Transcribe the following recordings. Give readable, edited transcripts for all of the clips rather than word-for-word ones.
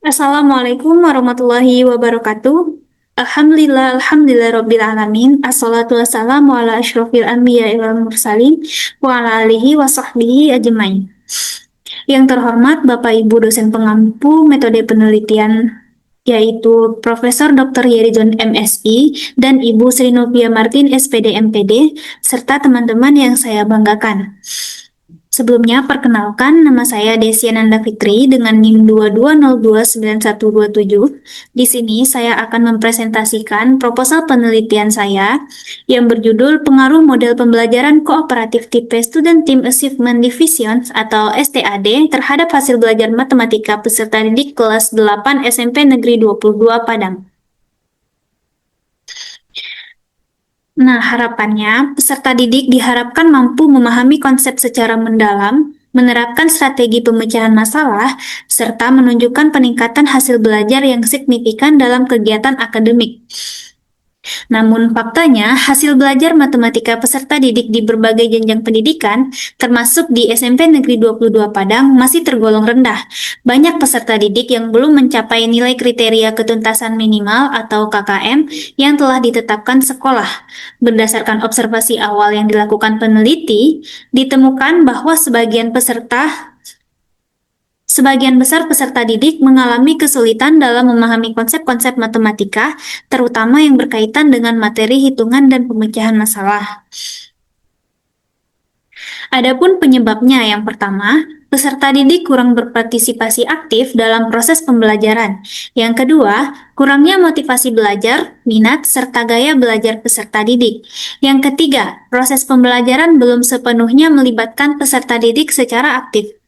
Assalamualaikum warahmatullahi wabarakatuh. Alhamdulillah rabbil alamin. Assalatu wassalamu ala asyrofil anbiya wal mursalin wa ala alihi wa sahbihi ajmain. Yang terhormat Bapak Ibu dosen pengampu metode penelitian yaitu Profesor Dr. Yerizon MSI dan Ibu Sri Novia Martin SPD MPD serta teman-teman yang saya banggakan. Sebelumnya, perkenalkan nama saya Desya Nanda Fitri dengan NIM 22029127. Di sini saya akan mempresentasikan proposal penelitian saya yang berjudul Pengaruh Model Pembelajaran Kooperatif Tipe Student Team Achievement Division atau STAD terhadap hasil belajar matematika peserta didik kelas 8 SMP Negeri 22 Padang. Nah, harapannya, peserta didik diharapkan mampu memahami konsep secara mendalam, menerapkan strategi pemecahan masalah, serta menunjukkan peningkatan hasil belajar yang signifikan dalam kegiatan akademik. Namun faktanya, hasil belajar matematika peserta didik di berbagai jenjang pendidikan, termasuk di SMP Negeri 22 Padang, masih tergolong rendah. Banyak peserta didik yang belum mencapai nilai kriteria ketuntasan minimal atau KKM yang telah ditetapkan sekolah. Berdasarkan observasi awal yang dilakukan peneliti, ditemukan bahwa sebagian besar peserta didik mengalami kesulitan dalam memahami konsep-konsep matematika, terutama yang berkaitan dengan materi hitungan dan pemecahan masalah. Adapun penyebabnya, yang pertama, peserta didik kurang berpartisipasi aktif dalam proses pembelajaran. Yang kedua, kurangnya motivasi belajar, minat, serta gaya belajar peserta didik. Yang ketiga, proses pembelajaran belum sepenuhnya melibatkan peserta didik secara aktif.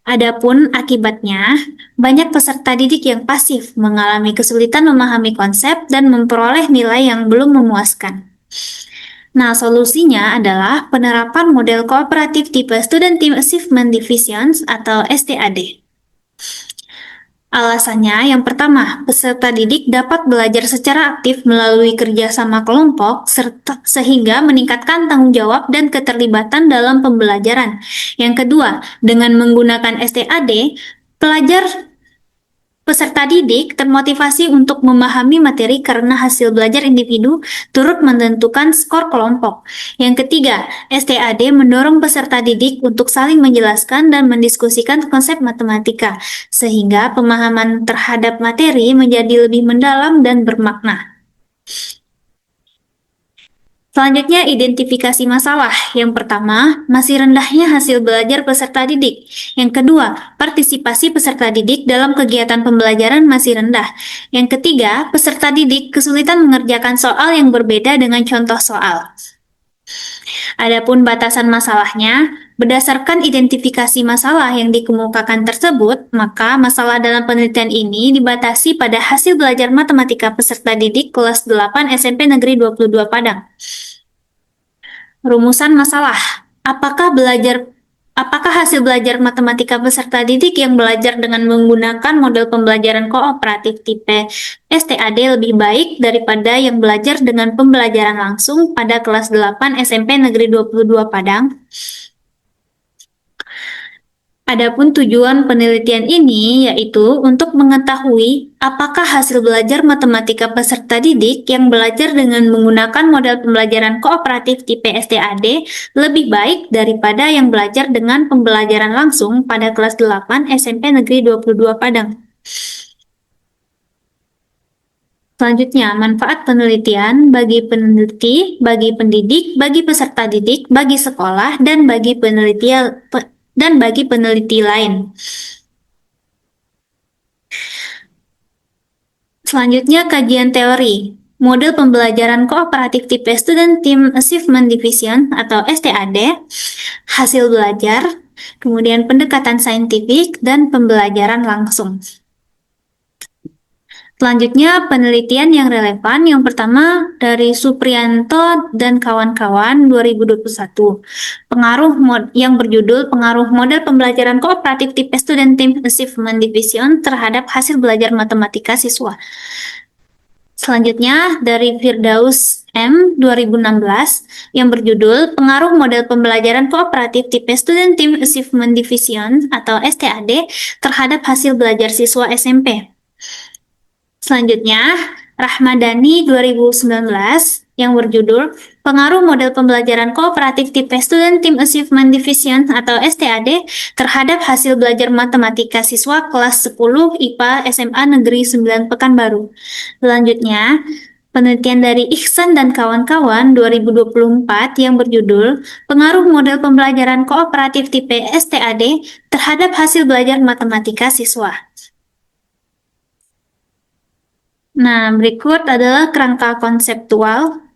Adapun akibatnya, banyak peserta didik yang pasif mengalami kesulitan memahami konsep dan memperoleh nilai yang belum memuaskan. Nah, solusinya adalah penerapan model kooperatif tipe Student Team Achievement Divisions atau STAD. Alasannya, yang pertama, peserta didik dapat belajar secara aktif melalui kerjasama kelompok sehingga meningkatkan tanggung jawab dan keterlibatan dalam pembelajaran. Yang kedua, dengan menggunakan STAD, peserta didik termotivasi untuk memahami materi karena hasil belajar individu turut menentukan skor kelompok. Yang ketiga, STAD mendorong peserta didik untuk saling menjelaskan dan mendiskusikan konsep matematika, sehingga pemahaman terhadap materi menjadi lebih mendalam dan bermakna. Selanjutnya, identifikasi masalah. Yang pertama, masih rendahnya hasil belajar peserta didik. Yang kedua, partisipasi peserta didik dalam kegiatan pembelajaran masih rendah. Yang ketiga, peserta didik kesulitan mengerjakan soal yang berbeda dengan contoh soal. Adapun batasan masalahnya, berdasarkan identifikasi masalah yang dikemukakan tersebut, maka masalah dalam penelitian ini dibatasi pada hasil belajar matematika peserta didik kelas 8 SMP Negeri 22 Padang. Rumusan masalah. Apakah hasil belajar matematika peserta didik yang belajar dengan menggunakan model pembelajaran kooperatif tipe STAD lebih baik daripada yang belajar dengan pembelajaran langsung pada kelas 8 SMP Negeri 22 Padang? Adapun tujuan penelitian ini yaitu untuk mengetahui apakah hasil belajar matematika peserta didik yang belajar dengan menggunakan model pembelajaran kooperatif tipe STAD lebih baik daripada yang belajar dengan pembelajaran langsung pada kelas 8 SMP Negeri 22 Padang. Selanjutnya, manfaat penelitian bagi peneliti, bagi pendidik, bagi peserta didik, bagi sekolah, dan bagi peneliti lain. Selanjutnya, kajian teori. Model pembelajaran kooperatif tipe Student Team Achievement Division atau STAD, hasil belajar, kemudian pendekatan saintifik, dan pembelajaran langsung. Selanjutnya, penelitian yang relevan. Yang pertama dari Supriyanto dan kawan-kawan 2021. Yang berjudul Pengaruh Model Pembelajaran Kooperatif Tipe Student Team Achievement Division terhadap hasil belajar matematika siswa. Selanjutnya dari Firdaus M 2016 yang berjudul Pengaruh Model Pembelajaran Kooperatif Tipe Student Team Achievement Division atau STAD terhadap hasil belajar siswa SMP. Selanjutnya, Rahmadani 2019 yang berjudul Pengaruh Model Pembelajaran Kooperatif Tipe Student Team Achievement Division atau STAD terhadap hasil belajar matematika siswa kelas 10 IPA SMA Negeri 9 Pekanbaru. Selanjutnya, penelitian dari Ihsan dan kawan-kawan 2024 yang berjudul Pengaruh Model Pembelajaran Kooperatif Tipe STAD terhadap hasil belajar matematika siswa. Nah, berikut adalah kerangka konseptual.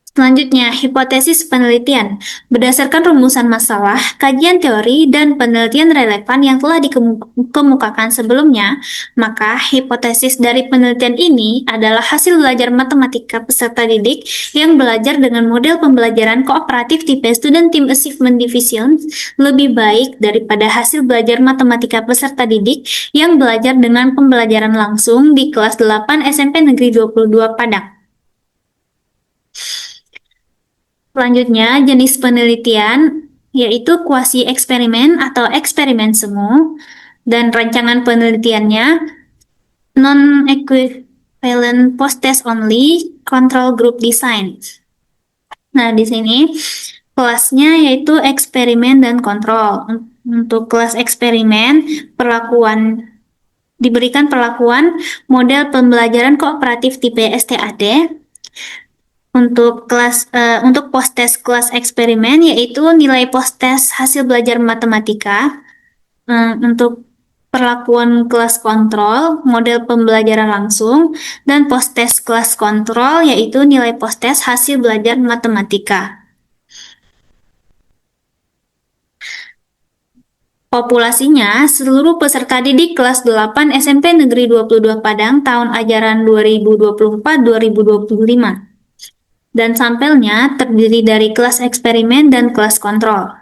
Selanjutnya, hipotesis penelitian. Berdasarkan rumusan masalah, kajian teori, dan penelitian relevan yang telah dikemukakan sebelumnya, maka hipotesis dari penelitian ini adalah hasil belajar matematika peserta didik yang belajar dengan model pembelajaran kooperatif tipe Student Team Achievement Division lebih baik daripada hasil belajar matematika peserta didik yang belajar dengan pembelajaran langsung di kelas 8 SMP Negeri 22 Padang. Selanjutnya, jenis penelitian yaitu kuasi eksperimen atau eksperimen semu, dan rancangan penelitiannya non-equivalent post-test only control group design. Nah, di sini kelasnya yaitu eksperimen dan kontrol. Untuk kelas eksperimen, diberikan perlakuan model pembelajaran kooperatif tipe STAD. Untuk post-test kelas eksperimen yaitu nilai post-test hasil belajar matematika. Untuk perlakuan kelas kontrol, model pembelajaran langsung, dan post-test kelas kontrol yaitu nilai post-test hasil belajar matematika. Populasinya, seluruh peserta didik kelas 8 SMP Negeri 22 Padang tahun ajaran 2024-2025. Dan sampelnya terdiri dari kelas eksperimen dan kelas kontrol.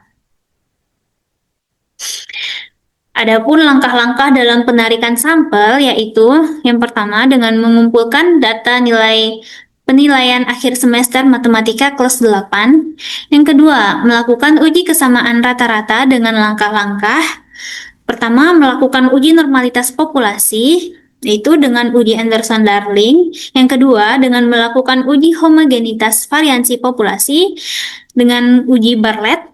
Adapun langkah-langkah dalam penarikan sampel yaitu yang pertama dengan mengumpulkan data nilai penilaian akhir semester matematika kelas 8. Yang kedua, melakukan uji kesamaan rata-rata dengan langkah-langkah. Pertama, melakukan uji normalitas populasi, yaitu dengan uji Anderson-Darling. Yang kedua, dengan melakukan uji homogenitas variansi populasi dengan uji Bartlett.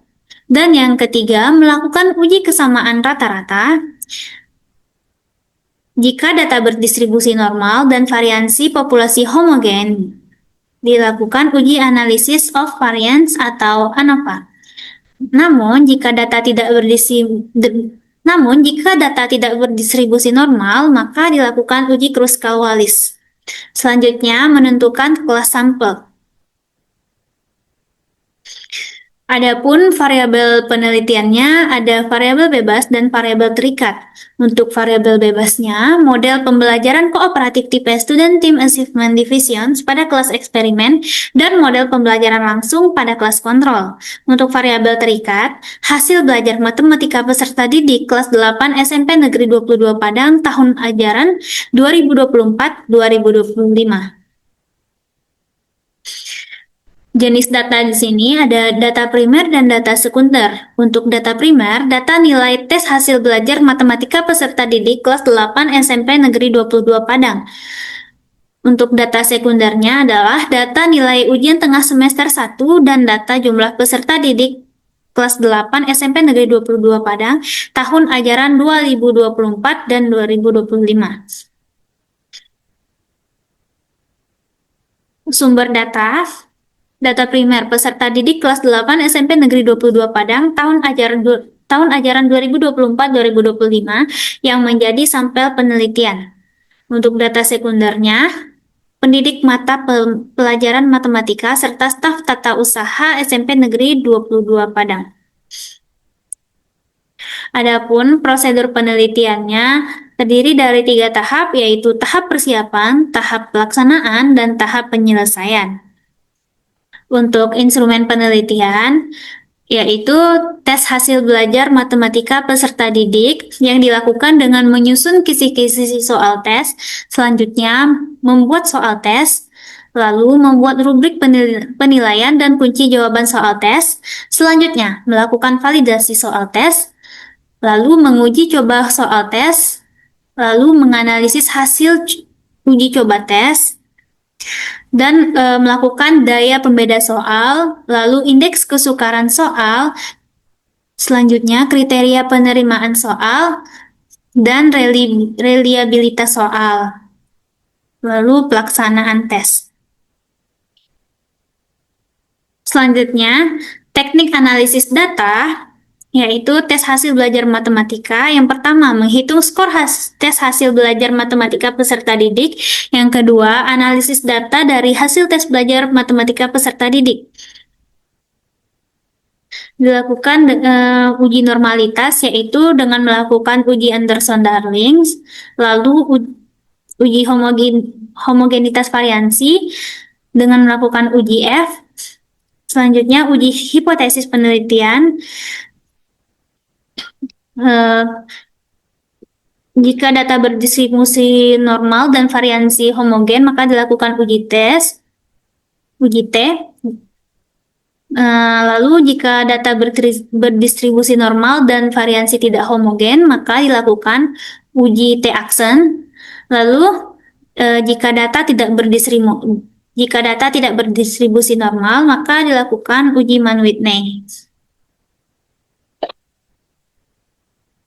Dan yang ketiga, melakukan uji kesamaan rata-rata jika data berdistribusi normal dan variansi populasi homogen. Dilakukan uji analisis of variance atau ANOVA. Namun, jika data tidak berdistribusi normal, maka dilakukan uji Kruskal-Wallis. Selanjutnya, menentukan kelas sampel. Adapun variabel penelitiannya ada variabel bebas dan variabel terikat. Untuk variabel bebasnya, model pembelajaran kooperatif tipe Student Team Achievement Divisions pada kelas eksperimen dan model pembelajaran langsung pada kelas kontrol. Untuk variabel terikat, hasil belajar matematika peserta didik kelas 8 SMP Negeri 22 Padang tahun ajaran 2024-2025. Jenis data di sini ada data primer dan data sekunder. Untuk data primer, data nilai tes hasil belajar matematika peserta didik kelas 8 SMP Negeri 22 Padang. Untuk data sekundernya adalah data nilai ujian tengah semester 1 dan data jumlah peserta didik kelas 8 SMP Negeri 22 Padang tahun ajaran 2024 dan 2025. Sumber data primer peserta didik kelas 8 SMP Negeri 22 Padang tahun ajaran 2024-2025 yang menjadi sampel penelitian. Untuk data sekundernya, pendidik mata pelajaran matematika serta staf tata usaha SMP Negeri 22 Padang. Adapun prosedur penelitiannya terdiri dari 3 tahap, yaitu tahap persiapan, tahap pelaksanaan, dan tahap penyelesaian. Untuk instrumen penelitian, yaitu tes hasil belajar matematika peserta didik yang dilakukan dengan menyusun kisi-kisi soal tes, selanjutnya membuat soal tes, lalu membuat rubrik penilaian dan kunci jawaban soal tes, selanjutnya melakukan validasi soal tes, lalu menguji coba soal tes, lalu menganalisis hasil uji coba tes, dan melakukan daya pembeda soal, lalu indeks kesukaran soal, selanjutnya kriteria penerimaan soal, dan reliabilitas soal, lalu pelaksanaan tes. Selanjutnya, teknik analisis data, yaitu tes hasil belajar matematika. Yang pertama, menghitung skor tes hasil belajar matematika peserta didik. Yang kedua, analisis data dari hasil tes belajar matematika peserta didik. Dilakukan uji normalitas, yaitu dengan melakukan uji Anderson-Darling, lalu uji homogenitas variansi dengan melakukan uji F. Selanjutnya, uji hipotesis penelitian. Jika data berdistribusi normal dan variansi homogen, maka dilakukan uji T. Lalu jika data berdistribusi normal dan variansi tidak homogen, maka dilakukan uji T-aksen. Lalu jika data tidak berdistribusi normal, maka dilakukan uji Mann-Whitney.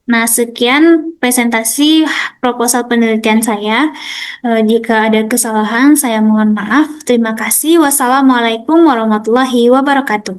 Nah, sekian presentasi proposal penelitian saya. Jika ada kesalahan, saya mohon maaf. Terima kasih. Wassalamualaikum warahmatullahi wabarakatuh.